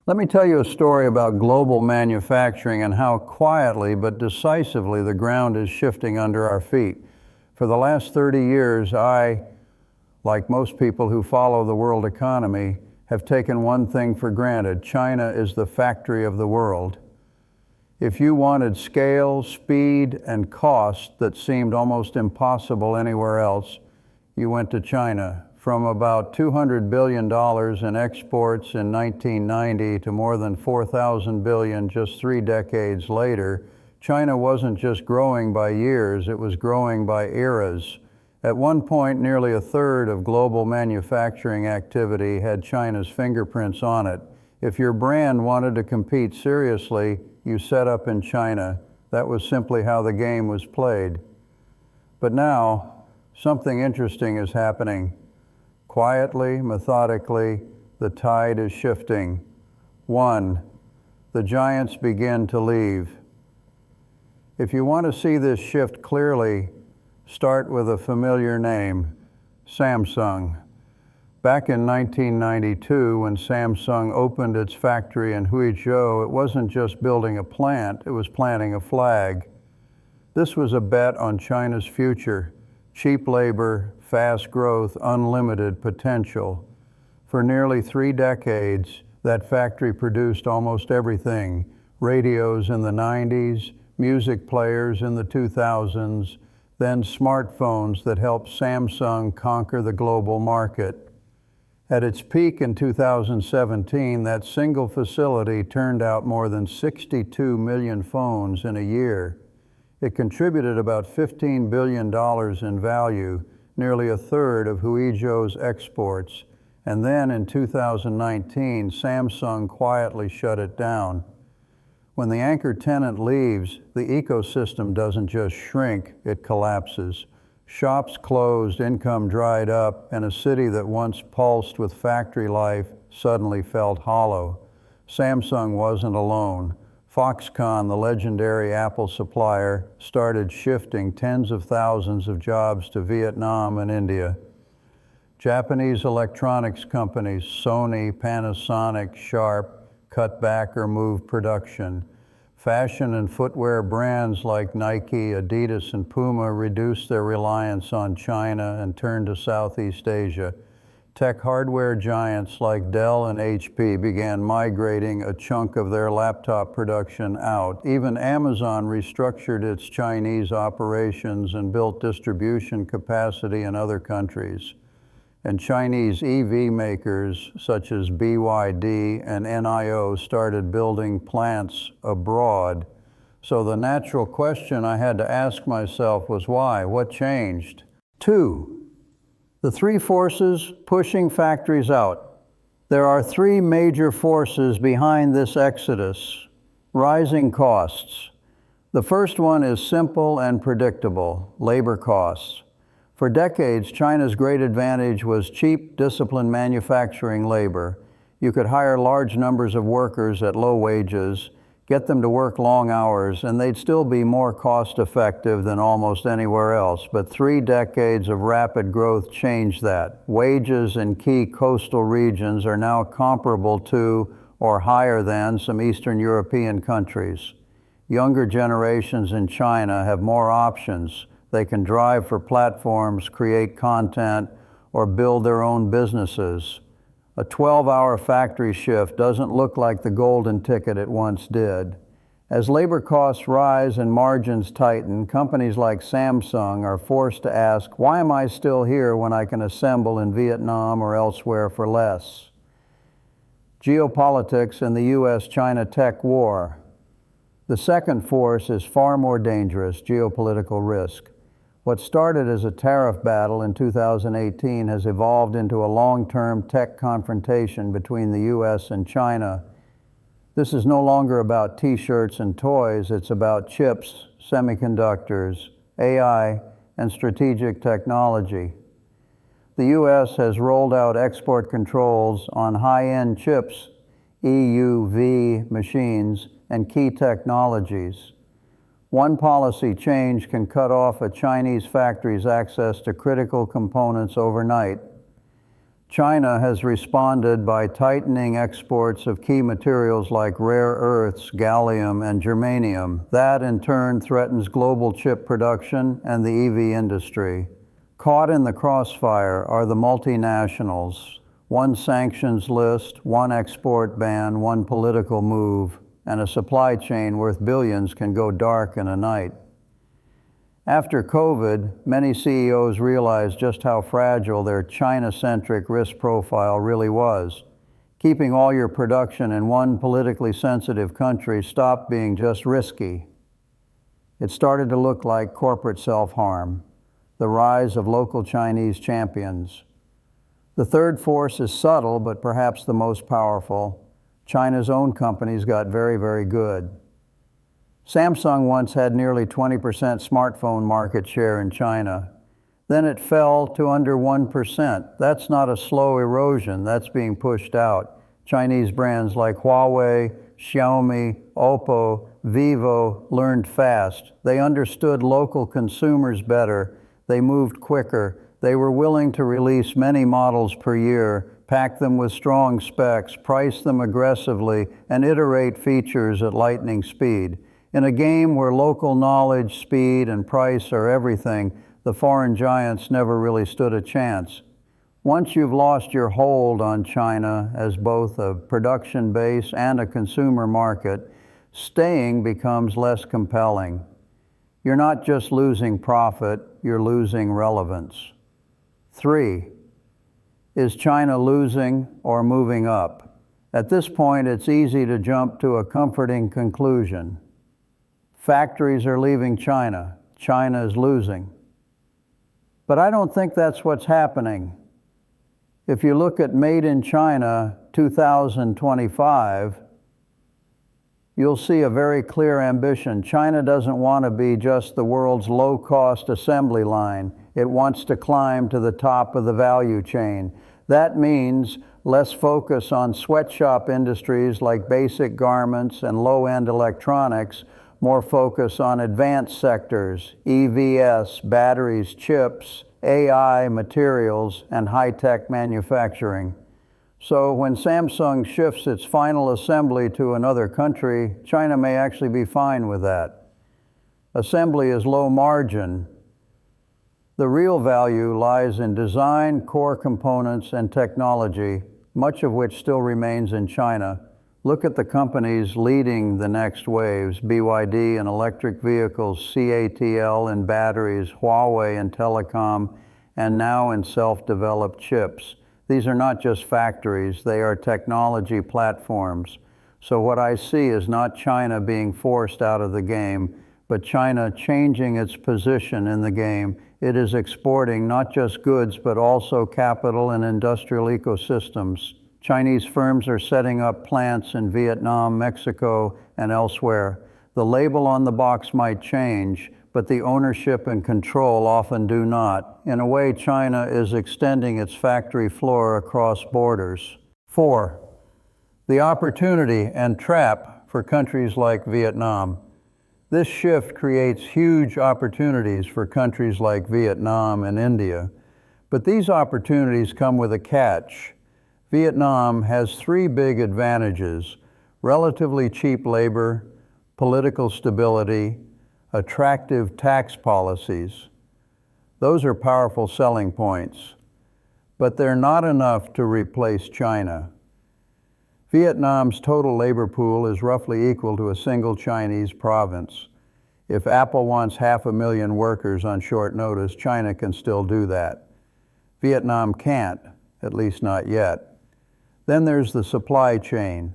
Let me tell you a story about global manufacturing and how quietly but decisively the ground is shifting under our feet. For the last 30 years, I, like most people who follow the world economy, have taken one thing for granted. China is the factory of the world. If you wanted scale, speed, and cost that seemed almost impossible anywhere else, you went to China. From about $200 billion in exports in 1990 to more than $4,000 billion just 3 decades later, China wasn't just growing by years, it was growing by eras. At one point, nearly a third of global manufacturing activity had China's fingerprints on it. If your brand wanted to compete seriously, you set up in China. That was simply how the game was played. But now, something interesting is happening. Quietly, methodically, the tide is shifting. 1, the giants begin to leave. If you want to see this shift clearly, start with a familiar name, Samsung. Back in 1992, when Samsung opened its factory in Huizhou, it wasn't just building a plant, it was planting a flag. This was a bet on China's future. Cheap labor, fast growth, unlimited potential. For nearly 3 decades, that factory produced almost everything. Radios in the 90s, music players in the 2000s, then smartphones that helped Samsung conquer the global market. At its peak in 2017, that single facility turned out more than 62 million phones in a year. It contributed about $15 billion in value, nearly a third of Huizhou's exports. And then in 2019, Samsung quietly shut it down. When the anchor tenant leaves, the ecosystem doesn't just shrink, it collapses. Shops closed, income dried up, and a city that once pulsed with factory life suddenly felt hollow. Samsung wasn't alone. Foxconn, the legendary Apple supplier, started shifting tens of thousands of jobs to Vietnam and India. Japanese electronics companies, Sony, Panasonic, Sharp, cut back or moved production. Fashion and footwear brands like Nike, Adidas, and Puma reduced their reliance on China and turned to Southeast Asia. Tech hardware giants like Dell and HP began migrating a chunk of their laptop production out. Even Amazon restructured its Chinese operations and built distribution capacity in other countries. And Chinese EV makers such as BYD and NIO started building plants abroad. So the natural question I had to ask myself was why? What changed? 2. The 3 forces pushing factories out. There are 3 major forces behind this exodus. Rising costs. The first one is simple and predictable, labor costs. For decades, China's great advantage was cheap, disciplined manufacturing labor. You could hire large numbers of workers at low wages, get them to work long hours, and they'd still be more cost-effective than almost anywhere else. But 3 decades of rapid growth changed that. Wages in key coastal regions are now comparable to or higher than some Eastern European countries. Younger generations in China have more options. They can drive for platforms, create content, or build their own businesses. A 12-hour factory shift doesn't look like the golden ticket it once did. As labor costs rise and margins tighten, companies like Samsung are forced to ask, why am I still here when I can assemble in Vietnam or elsewhere for less? Geopolitics and the US-China tech war. The second force is far more dangerous, geopolitical risk. What started as a tariff battle in 2018 has evolved into a long-term tech confrontation between the US and China. This is no longer about t-shirts and toys, it's about chips, semiconductors, AI, and strategic technology. The US has rolled out export controls on high-end chips, EUV machines, and key technologies. One policy change can cut off a Chinese factory's access to critical components overnight. China has responded by tightening exports of key materials like rare earths, gallium, and germanium. That, in turn, threatens global chip production and the EV industry. Caught in the crossfire are the multinationals. One sanctions list, one export ban, one political move, and a supply chain worth billions can go dark in a night. After COVID, many CEOs realized just how fragile their China-centric risk profile really was. Keeping all your production in one politically sensitive country stopped being just risky. It started to look like corporate self-harm, the rise of local Chinese champions. The third force is subtle, but perhaps the most powerful. China's own companies got very, very good. Samsung once had nearly 20% smartphone market share in China. Then it fell to under 1%. That's not a slow erosion, that's being pushed out. Chinese brands like Huawei, Xiaomi, Oppo, Vivo learned fast. They understood local consumers better. They moved quicker. They were willing to release many models per year, pack them with strong specs, price them aggressively, and iterate features at lightning speed. In a game where local knowledge, speed, and price are everything, the foreign giants never really stood a chance. Once you've lost your hold on China as both a production base and a consumer market, staying becomes less compelling. You're not just losing profit, you're losing relevance. 3. Is China losing or moving up? At this point, it's easy to jump to a comforting conclusion. Factories are leaving China. China is losing. But I don't think that's what's happening. If you look at Made in China 2025, you'll see a very clear ambition. China doesn't want to be just the world's low-cost assembly line. It wants to climb to the top of the value chain. That means less focus on sweatshop industries like basic garments and low-end electronics, more focus on advanced sectors, EVs, batteries, chips, AI, materials, and high-tech manufacturing. So when Samsung shifts its final assembly to another country, China may actually be fine with that. Assembly is low margin. The real value lies in design, core components, and technology, much of which still remains in China. Look at the companies leading the next waves: BYD in electric vehicles, CATL in batteries, Huawei in telecom, and now in self-developed chips. These are not just factories, they are technology platforms. So what I see is not China being forced out of the game, but China changing its position in the game. It is exporting not just goods, but also capital and industrial ecosystems. Chinese firms are setting up plants in Vietnam, Mexico, and elsewhere. The label on the box might change, but the ownership and control often do not. In a way, China is extending its factory floor across borders. 4. The opportunity and trap for countries like Vietnam. This shift creates huge opportunities for countries like Vietnam and India. But these opportunities come with a catch. Vietnam has 3 big advantages: relatively cheap labor, political stability, attractive tax policies. Those are powerful selling points, but they're not enough to replace China. Vietnam's total labor pool is roughly equal to a single Chinese province. If Apple wants 500,000 workers on short notice, China can still do that. Vietnam can't, at least not yet. Then there's the supply chain.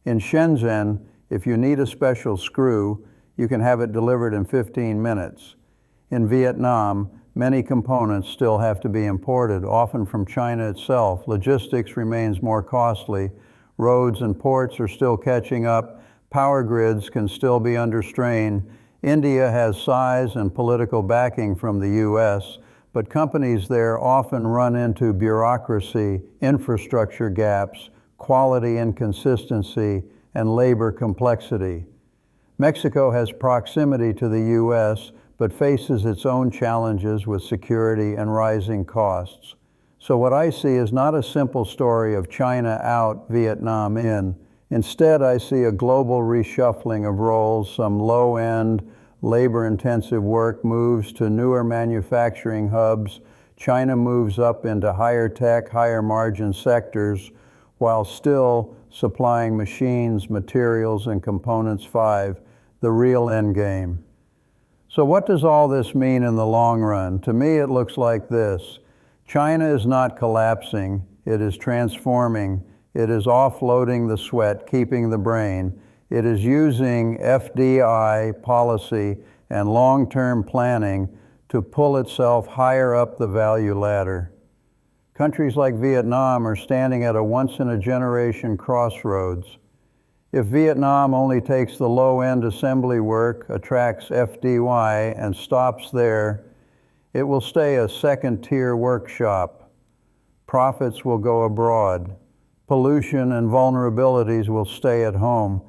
In Shenzhen, if you need a special screw, you can have it delivered in 15 minutes. In Vietnam, many components still have to be imported, often from China itself. Logistics remains more costly. Roads and ports are still catching up. Power grids can still be under strain. India has size and political backing from the US, but companies there often run into bureaucracy, infrastructure gaps, quality inconsistency, and labor complexity. Mexico has proximity to the US, but faces its own challenges with security and rising costs. So what I see is not a simple story of China out, Vietnam in. Instead, I see a global reshuffling of roles. Some low-end, labor-intensive work moves to newer manufacturing hubs. China moves up into higher tech, higher margin sectors, while still supplying machines, materials, and components 5, the real end game. So what does all this mean in the long run? To me, it looks like this. China is not collapsing, it is transforming. It is offloading the sweat, keeping the brain. It is using FDI policy and long-term planning to pull itself higher up the value ladder. Countries like Vietnam are standing at a once-in-a-generation crossroads. If Vietnam only takes the low-end assembly work, attracts FDI, and stops there, it will stay a second-tier workshop. Profits will go abroad. Pollution and vulnerabilities will stay at home.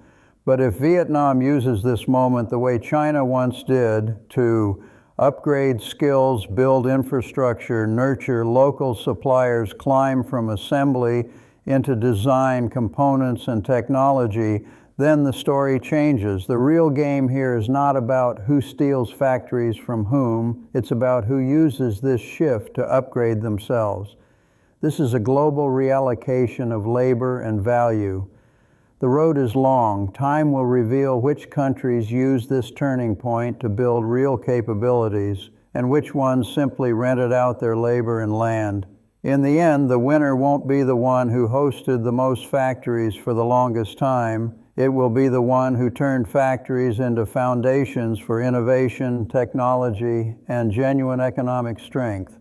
But if Vietnam uses this moment the way China once did to upgrade skills, build infrastructure, nurture local suppliers, climb from assembly into design, components, and technology, then the story changes. The real game here is not about who steals factories from whom, it's about who uses this shift to upgrade themselves. This is a global reallocation of labor and value. The road is long. Time will reveal which countries use this turning point to build real capabilities and which ones simply rented out their labor and land. In the end, the winner won't be the one who hosted the most factories for the longest time. It will be the one who turned factories into foundations for innovation, technology, and genuine economic strength.